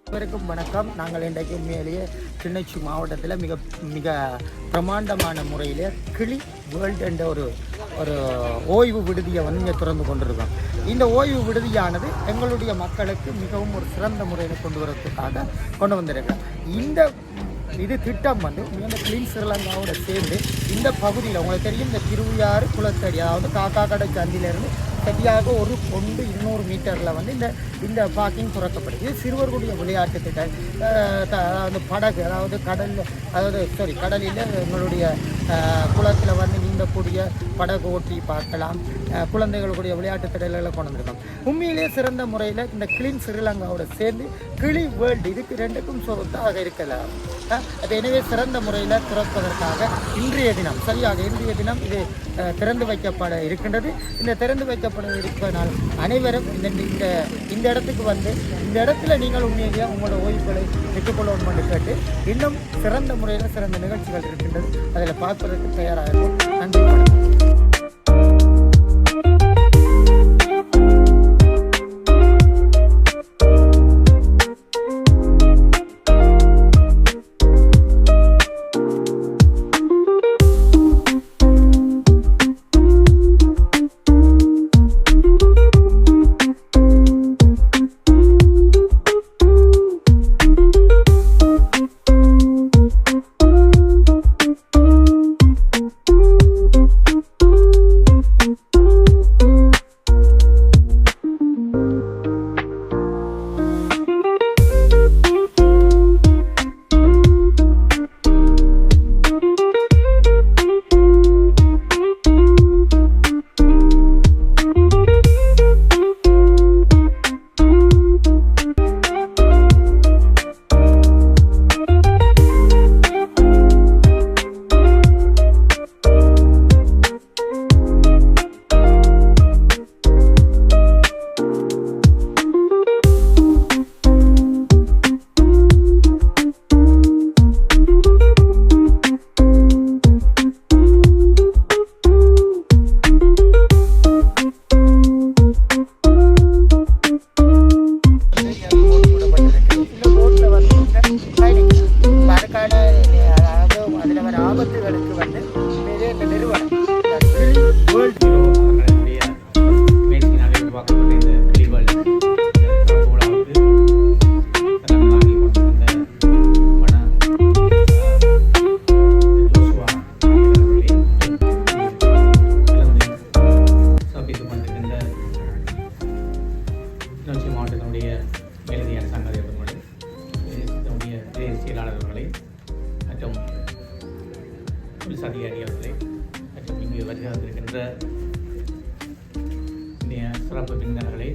அனைவருக்கும் வணக்கம். நாங்கள் இன்றைக்கு உண்மையிலேயே கிளிநொச்சி மாவட்டத்தில் மிக பிரமாண்டமான முறையில் கிளி வேர்ல்டு என்ற ஒரு ஓய்வு விடுதியை இங்கே திறந்து கொண்டிருக்கோம். இந்த ஓய்வு விடுதியானது எங்களுடைய மக்களுக்கு மிகவும் ஒரு சிறந்த முறையில் கொண்டு வரதுக்காக கொண்டு வந்திருக்கிறோம். இது திட்டம் இந்த கிளீன் ஸ்ரீலங்காவோட சேர்ந்து இந்த பகுதியில் உங்களுக்கு தெரியும், இந்த திருவையாறு குளத்தடி, அதாவது காக்கா கடை சந்திலிருந்து சரியாக ஒரு 200 மீட்டரில் இந்த பார்க்கிங் திறக்கப்படுது. இது சிறுவர்களுடைய விளையாட்டு திட்டம். அந்த படகு, அதாவது கடலில் எங்களுடைய குளத்தில் நீந்தக்கூடிய படகு ஓட்டி பார்க்கலாம். குழந்தைகளுடைய விளையாட்டு திட்டங்களை கொண்டு வந்திருக்கோம். உண்மையிலேயே சிறந்த முறையில் இந்த கிளீன் ஸ்ரீலங்காவோட சேர்ந்து கிளி வேர்ல்டு இதுக்கு ரெண்டுக்கும் சொத்தாக இருக்கலாம். எனவே சிறந்த முறையில் திறப்பதற்காக இன்றைய தினம் இது திறந்து வைக்கப்பட இருக்கின்றது. இந்த திறந்து வைக்கப்பட இருப்பதனால் அனைவரும் இந்த இடத்துக்கு இந்த இடத்துல நீங்கள் உண்மையிலேயே உங்களோட ஓய்வுகளை பெற்றுக்கொள்ளணும் என்று கேட்டு, இன்னும் சிறந்த முறையில் சிறந்த நிகழ்ச்சிகள் இருக்கின்றது. அதில் பார்ப்பதற்கு தயாராக இருக்கும். நன்றி. செயலாளர்களை மற்றும் போலீஸ் அதிகாரிகளை மற்றும் இங்கு வருகை வந்திருக்கின்ற சிறப்பு விருந்தினர்களை,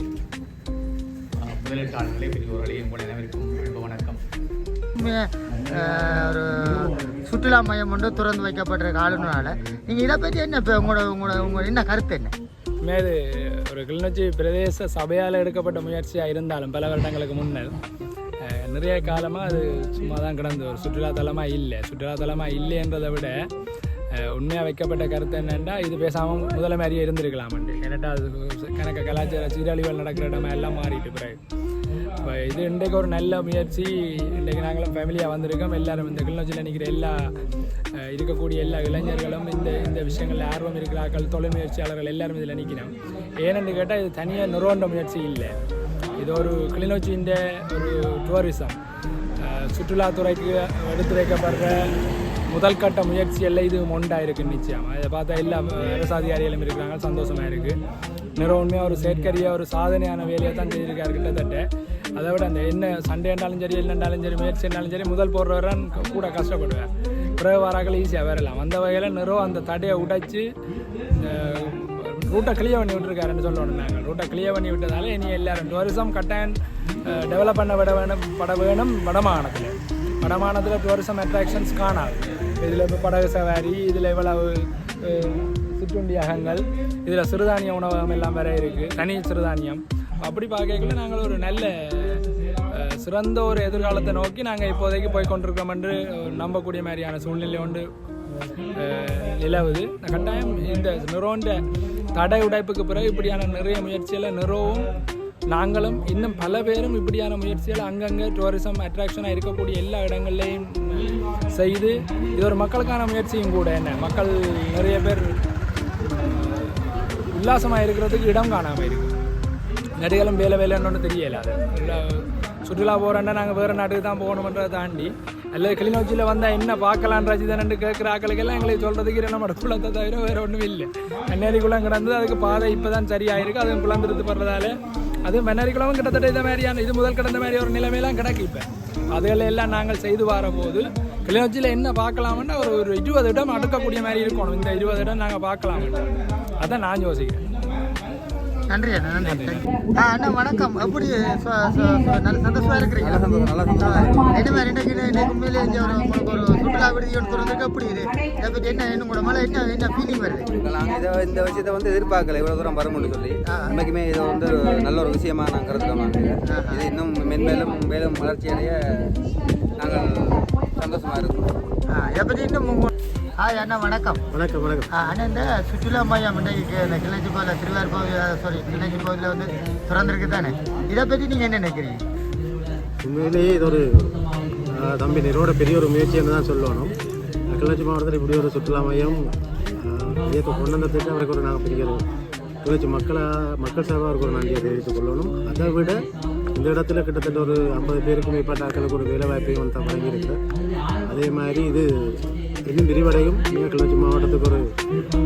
முதலீட்டாளர்களை, பெரியவர்களை உங்கள் அனைவருக்கும் அன்பு வணக்கம். ஒரு சுற்றுலா மையம் ஒன்று திறந்து வைக்கப்பட்டிருக்க ஆளுநரால் நீங்கள் இதை பற்றி என்ன இப்போ உங்களோட என்ன கருத்து என்ன? மேது ஒரு கிளிநொச்சி பிரதேச சபையால் எடுக்கப்பட்ட முயற்சியாக இருந்தாலும் பல வருடங்களுக்கு முன்னர் நிறைய காலமாக அது சும்மா தான் கிடந்து ஒரு சுற்றுலாத்தலமாக இல்லைன்றதை விட உண்மையாக வைக்கப்பட்ட கருத்து என்னென்னா, இது பேசாமல் முதல்ல மாதிரியே இருந்திருக்கலாமண்டு. ஏன்னாட்டா அது கலாச்சார சீரழிவுகள் நடக்கிற இடமா எல்லாம் மாறிட்டு பிறகு இப்போ இது இன்றைக்கு ஒரு நல்ல முயற்சி. இன்றைக்கு நாங்களும் ஃபேமிலியாக வந்திருக்கோம். எல்லோரும் இந்த கிளிநொச்சியில் நிற்கிற இருக்கக்கூடிய எல்லா இளைஞர்களும் இந்த விஷயங்களில் ஆர்வம் இருக்கிறார்கள். தொழில் முயற்சியாளர்கள் எல்லாரும் இதில் நிற்கணும். ஏனென்று கேட்டால் இது தனியாக நிறுவன முயற்சி இல்லை. இது ஒரு கிளிநொச்சியின் ஒரு டூரிசம் சுற்றுலாத்துறைக்கு எடுத்துரைக்கப்படுற முதல் கட்ட முயற்சி எல்லாம் இது ஒன்றாயிருக்கு. நிச்சயம் அதை பார்த்தா எல்லா அரசு அதிகாரிகளும் இருக்கிறாங்க, சந்தோஷமாக இருக்குது. உண்மையாக ஒரு செயற்கரிய ஒரு சாதனையான வேலையை தான் செய்திருக்காரு கிட்டத்தட்ட. அதை விட அந்த என்ன சண்டே என்றாலும் சரி, இல்லைன்றாலும் சரி, முயற்சி என்றாலும் சரி, முதல் போடுறவரான் கூட கஷ்டப்படுவேன். பிறகு வாராக்கள் ஈஸியாக வரலாம். அந்த வகையில் அந்த தடையை உடைச்சி ரூட்டை கிளியர் பண்ணி விட்டுருக்காருன்னு சொல்லணும். நாங்கள் ரூட்டை கிளியர் பண்ணி விட்டதால இனி எல்லாரும் டூரிசம் கட்டாயம் டெவலப் பட வேணும். வடமாநிலத்தில் டூரிசம் அட்ராக்ஷன்ஸ் காணாது. இதில் இப்போ படகு சவாரி, இதில் இவ்வளவு சிற்றுண்டியகங்கள், இதில் சிறுதானிய உணவகம் எல்லாம் வேற இருக்குது, தனி சிறுதானியம். அப்படி பார்க்கல நாங்கள் ஒரு நல்ல சிறந்த ஒரு எதிர்காலத்தை நோக்கி நாங்கள் இப்போதைக்கு போய் கொண்டிருக்கோம் என்று நம்பக்கூடிய மாதிரியான சூழ்நிலை ஒன்று நிலவுது. கட்டாயம் இந்த நிறுவன தடை உடைப்புக்கு பிறகு இப்படியான நிறைய முயற்சியில் நிறுவவும் நாங்களும் இன்னும் பல பேரும் இப்படியான முயற்சிகள் அங்கங்கே டூரிசம் அட்ராக்ஷனாக இருக்கக்கூடிய எல்லா இடங்கள்லையும் செய்து இது ஒரு மக்களுக்கான முயற்சியும் கூட. என்ன மக்கள் நிறைய பேர் உல்லாசமாக இருக்கிறதுக்கு இடம் காணாமல் இருக்குது. நடிகளும் வேலைன்னு ஒன்றும் தெரியலை. அது சுற்றுலா போகிறோன்னா நாங்கள் வேறு நாட்டுக்கு தான் போகணுன்றதை தாண்டி அல்லது கிளிநொச்சியில் வந்தால் என்ன பார்க்கலாம் ரஜிதனு கேட்குற ஆக்களுக்கெல்லாம் எங்களுக்கு சொல்கிறதுக்கு நம்ம குளத்தை தவிர வேறு ஒன்றும் இல்லை. வெண்ணேரி குளம் கிடந்தது, அதுக்கு பாதை இப்போ தான் சரியாயிருக்கு. அதுவும் குளந்திருத்து படுறதால அதுவும் வெண்ணேரி குளமும் கிட்டத்தட்ட இதை மாதிரியான இது முதல் கிடந்த மாதிரி ஒரு நிலைமையெல்லாம் கிடக்கு. இப்போ அதுகளை எல்லாம் நாங்கள் செய்து வரபோது கிளிநொச்சியில் என்ன பார்க்கலாம்னா ஒரு 20 இடம் அடுக்கக்கூடிய மாதிரி இருக்கணும். இந்த 20 இடம் நாங்கள் பார்க்கலாம். அதான் நான் யோசிக்கிறேன். நன்றி அண்ணா, நன்றி. அண்ணா வணக்கம். எப்படி நல்ல சந்தோஷமா இருக்கிறீங்க? நல்லா சந்தோஷம். என்ன மாதிரி இன்னைக்கு உண்மையிலே உங்களுக்கு ஒரு சுற்றுலா விடுதி ஒன்று திறந்துருக்கு. அப்படி இது இதை பற்றி என்ன கூட மேலே என்ன ஃபீலிங் வருது? நாங்கள் இந்த விஷயத்தை வந்து எதிர்பார்க்கல, இவ்வளோ தூரம் வரும்னு சொல்லி. உண்மைக்குமே இது வந்து நல்ல ஒரு விஷயமா நாங்கள் கருதுகிறோம். இது இன்னும் மென்மேலும் மேலும் வளர்ச்சி அடைய நாங்கள் சந்தோஷமாக இருக்கோம். இதை பற்றி இன்னும் அண்ணா வணக்கம். வணக்கம். அண்ணா இந்த சுற்றுலா மையம் இன்றைக்கு இந்த கிளிநொச்சி பகுதியில் திருவாரூர் பகுதியில் கிளிநொச்சி பகுதியில் வந்து திறந்துருக்கு தானே, இதை பற்றி நீங்கள் என்ன நினைக்கிறீங்க? உண்மையிலேயே இது ஒரு தம்பி நிறுவன பெரிய ஒரு முயற்சின்னு தான் சொல்லணும். கிளிநொச்சி மாவட்டத்தில் இப்படி ஒரு சுற்றுலா மையம் இயக்க கொண்டு வந்ததுக்கு அவருக்கு ஒரு நாங்கள் பெரிய கிளிநொச்சி மக்கள் சேவை அவருக்கு ஒரு நன்றியை தெரிவித்துக் கொள்ளணும். அதை விட இந்த இடத்துல கிட்டத்தட்ட ஒரு 50 பேருக்கு மேற்பட்ட ஆட்களுக்கு ஒரு வேலை வாய்ப்பையும் வந்து வழங்கியிருக்கிறேன். அதே மாதிரி இது இன்னும் விரிவடையும். கிளிநொச்சி மாவட்டத்துக்கு ஒரு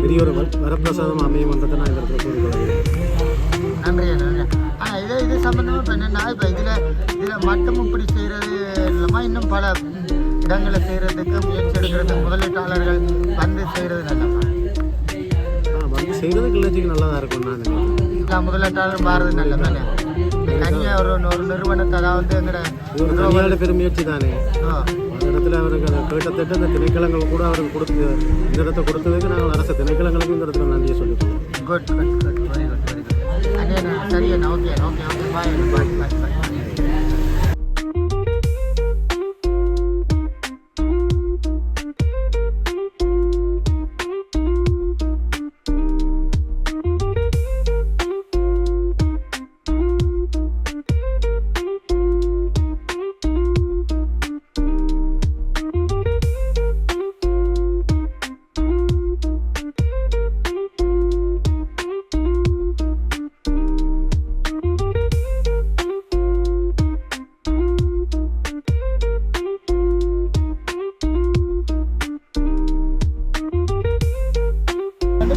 பெரிய ஒரு வரப்பிரசாதம் அமையும்ன்றதை நான் இந்த இடத்துல கூறிக்கொள்கிறேன். நன்றி. இது சம்பந்தமாக இப்போ என்னென்னா இப்போ இதில் மட்டும் இப்படி செய்கிறது இல்லாமல் இன்னும் பல இடங்களை செய்கிறதுக்கு முயற்சி எடுக்கிறதுக்கு முதலீட்டாளர்கள் வந்து செய்கிறது நல்லமா? வந்து செய்கிறது கிளிநொச்சிக்கு நல்லா தான் இருக்கும். நான் முதலீட்டாளர் மாறுறது நல்லதானே? தனியாக ஒரு நிறுவனத்தை அதாவது தனியாட பெரும் முயற்சி தானே. அந்த இடத்துல அவருக்கு கிட்டத்தட்ட இந்த திணைக்களங்கள் கூட அவருக்கு கொடுத்து இந்த இடத்த கொடுத்ததுக்கு நாங்கள் அரசு திணைக்களங்களுக்கும் இந்த இடத்துல நன்றியை சொல்லிப்போம். குட். Very good. சரி அண்ணா. ஓகே. பாய்.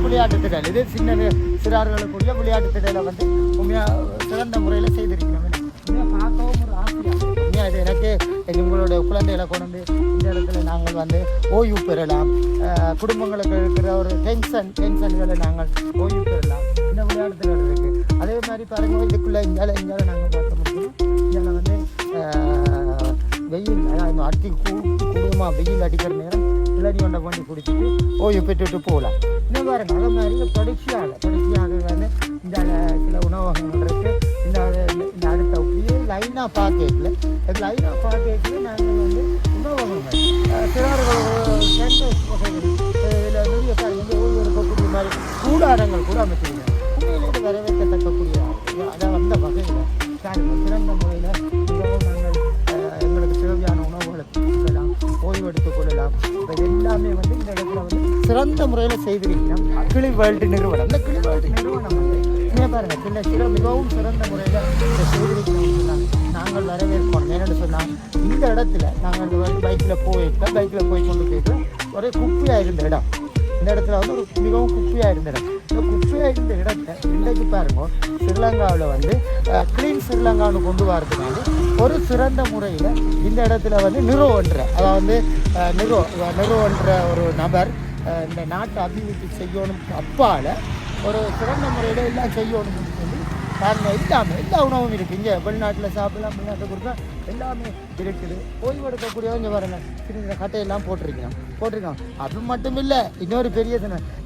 விளையாட்டு திடல் இது சின்ன சிறார்களுக்குரிய விளையாட்டு திடலை வந்து உண்மையாக சிறந்த முறையில் செய்திருக்கணும். உண்மையாக பார்க்கவும் ஒரு ஆசையாக உண்மையாக இது எனக்கு எங்களுடைய குழந்தைகளை கொண்டு இந்த இடத்துல நாங்கள் வந்து ஓய்வு பெறலாம். குடும்பங்களுக்கு இருக்கிற ஒரு டென்ஷன்களை நாங்கள் ஓய்வு பெறலாம். இந்த விளையாட்டு திடல் இருக்குது. அதே மாதிரி பாருங்கள், இதுக்குள்ளே இந்தியாவில் நாங்கள் பார்க்க முடியும். இந்தியாவில் வந்து வெயில் அதாவது அடி கூடுமா வெயில் அடிக்கிற நேரம் இளநீ ஒன்றை கொண்டு குடிச்சிட்டு ஓய்வு பெற்றுட்டு போகலாம். இந்த பாருங்க, அதே மாதிரி தொடர்ச்சியாக வந்து இந்த சில உணவகங்கள் இருக்குது. இந்த அடுத்த அப்படியே லைனாக பாக்கெட்டில் நாங்கள் வந்து உணவகங்கள் சிறார்கள் இதில் நிறைய பாருங்க ஓய்வு எடுக்கக்கூடிய மாதிரி கூடாரங்கள் கூட அமைச்சிருக்கேன். உண்மையிலேயே வரவேற்கத்தக்கக்கூடிய அதாவது அந்த வகையில் சிறந்த முறையில் மிகவும் நாங்கள் எங்களுக்கு தேவையான உணவுகளை கொள்ளலாம், ஓய்வு எடுத்துக் கொள்ளலாம். இப்போ எல்லாமே வந்து இந்த இடத்துல வந்து சிறந்த முறையில் செய்திருக்கிறோம். கிளி வேர்ல்டு நிறுவனம். இந்த கிளி வேர்ல்டு நிறுவனம் வந்து பாருங்கள் மிகவும் சிறந்த முறையில் இதை செய்திருக்கிறோம். நாங்கள் வரவேற்போம். என்னென்னு சொன்னால் இந்த இடத்துல நாங்கள் பைக்கில் போய் கொண்டு போயிட்டு ஒரே குப்பையாக இருந்த இடம். இந்த இடத்துல வந்து ஒரு மிகவும் குப்பையாக இருந்த இடம். இந்த குப்பையாக இருந்த இடத்தை இன்றைக்கு பாருங்க ஸ்ரீலங்காவில் வந்து க்ளீன் ஸ்ரீலங்கான்னு கொண்டு வரதுனால ஒரு சிறந்த முறையில் இந்த இடத்துல வந்து அதாவது நிறுவன்ற ஒரு நபர் இந்த நாட்டை அபிவிருத்தி செய்யணும் அப்பால் ஒரு சிறந்த முறையில் எல்லாம் செய்யணும்னு சொல்லி பாருங்கள். எல்லா உணவும் இருக்குது. இங்கே வெளிநாட்டில் சாப்பிடலாம், வெளிநாட்டில் கொடுத்தா எல்லாமே இருக்குது. ஓய்வு எடுக்கக்கூடிய இங்கே பாருங்கள் சின்ன கட்டையெல்லாம் போட்டிருக்கோம். அது மட்டும் இல்லை, இன்னொரு பெரிய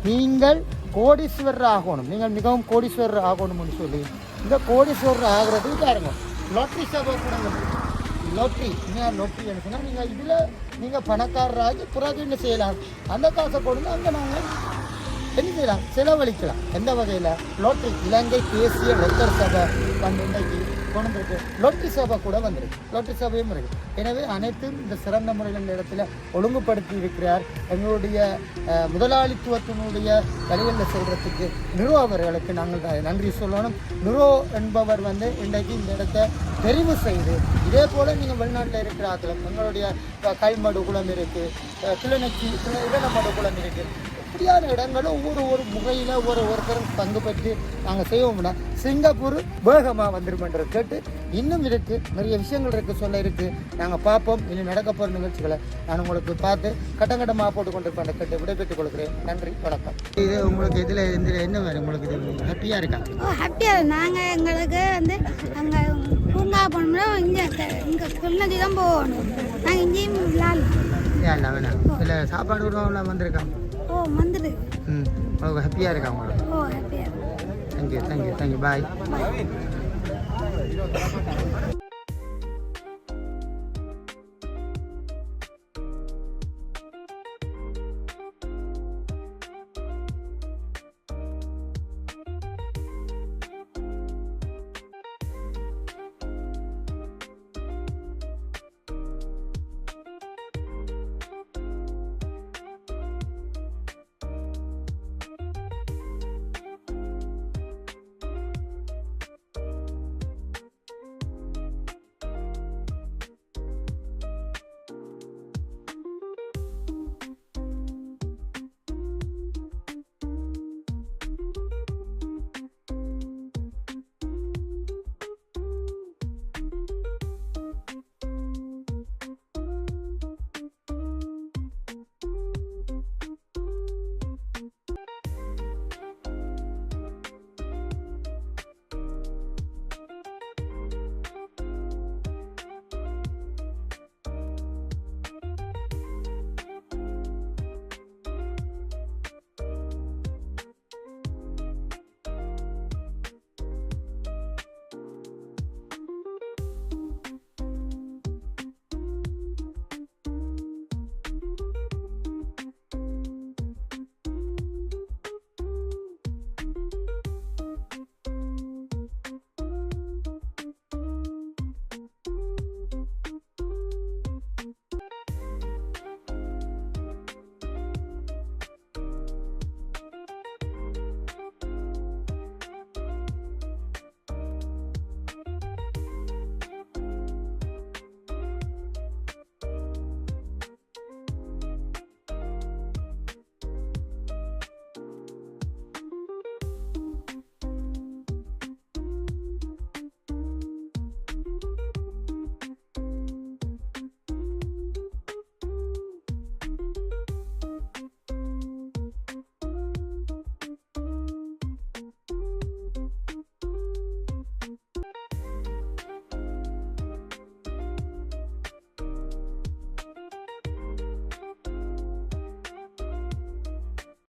நீங்கள் கோடீஸ்வரர் ஆகணும், நீங்கள் மிகவும் கோடீஸ்வரர் ஆகணும்னு சொல்லி இந்த கோடீஸ்வரர் ஆகிறதுக்கு பாருங்க லாட்ரி சபை கூட லாட்ரி எடுக்கணும். நீங்கள் இதில் நீங்கள் பணக்காரராகி பிறகு என்ன செய்யலாம், அந்த காசை கொடுங்க. அங்கே நாங்கள் என்ன செய்யலாம், செலவழிக்கலாம். எந்த வகையில்? லோட்டரி, இலங்கை தேசிய லொத்தர் சபை வந்து இன்றைக்கு கொண்டு இருக்கு. லோட்டரி சபை கூட வந்திருக்கு, லோட்டரி சபையும் இருக்குது. எனவே அனைத்தும் இந்த சிறந்த முறையில் இந்த இடத்துல ஒழுங்குபடுத்தி இருக்கிறார். எங்களுடைய முதலாளித்துவத்தினுடைய வழிகளில் செல்றதுக்கு நிரோ அவர்களுக்கு நாங்கள் நன்றி சொல்லணும். நிரோ என்பவர் வந்து இன்றைக்கு இந்த இடத்த தெரிவு செய்து, இதே போல் நீங்கள் வெளிநாட்டில் இருக்கிற ஆக்களும், எங்களுடைய கல்மடு குளம் இருக்குது, கிளிநொச்சி இடமடு குளம் இருக்குது, இப்படியான இடங்களும் ஒவ்வொரு முறையில் ஒருத்தரும் பங்கு பெற்று நாங்கள் செய்வோம்னா சிங்கப்பூர் வேகமாக வந்துருமன்றது கேட்டு இன்னும் இருக்குது, நிறைய விஷயங்கள் இருக்குது, சொல்ல இருக்குது. நாங்கள் பார்ப்போம். இனி நடக்க போகிற நிகழ்ச்சிகளை நான் உங்களுக்கு பார்த்து கட்டமாக போட்டு கொண்டிருப்பேன். அந்த கேட்டு விடைபெற்றுக் கொள்கிறேன். நன்றி, வணக்கம். இது உங்களுக்கு இதில் என்ன வேறு உங்களுக்கு இது ஹாப்பியாக இருக்கா? ஹாப்பியாக நாங்கள் எங்களுக்கு வந்து அங்கே பூங்கா போனோம்னா இங்கே கிளிநொச்சி தான் போகணும். நாங்கள் இங்கேயும் விளாட்லாம். வேணாம் இல்லை சாப்பாடு உணவுலாம் வந்திருக்காங்க. ஓ வந்துடு. உங்களுக்கு ஹாப்பியாக இருக்கா உங்களுக்கு? ஓ ஹாப்பியாக. Thank you bye.